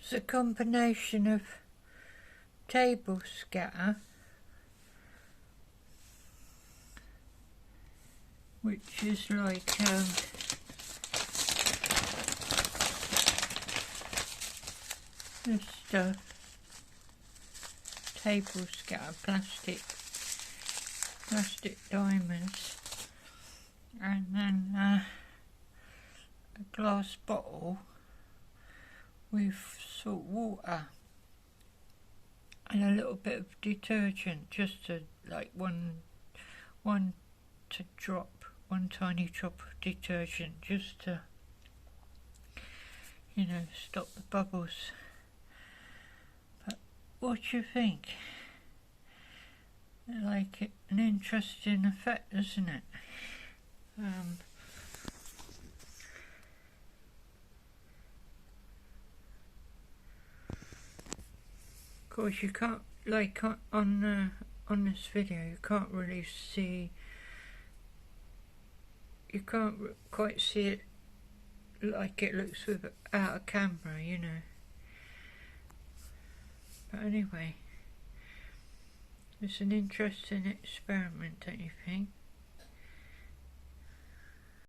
It's a combination of table scatter, which is like this stuff, table scatter, plastic diamonds, and then a glass bottle with salt water and a little bit of detergent, just to like one tiny drop of detergent, just to, you know, stop the bubbles. But what do you think? Like an interesting effect, isn't it? Of course, you can't, like on this video, you can't really see. You can't quite see it like it looks without a camera, you know. But anyway, it's an interesting experiment, don't you think?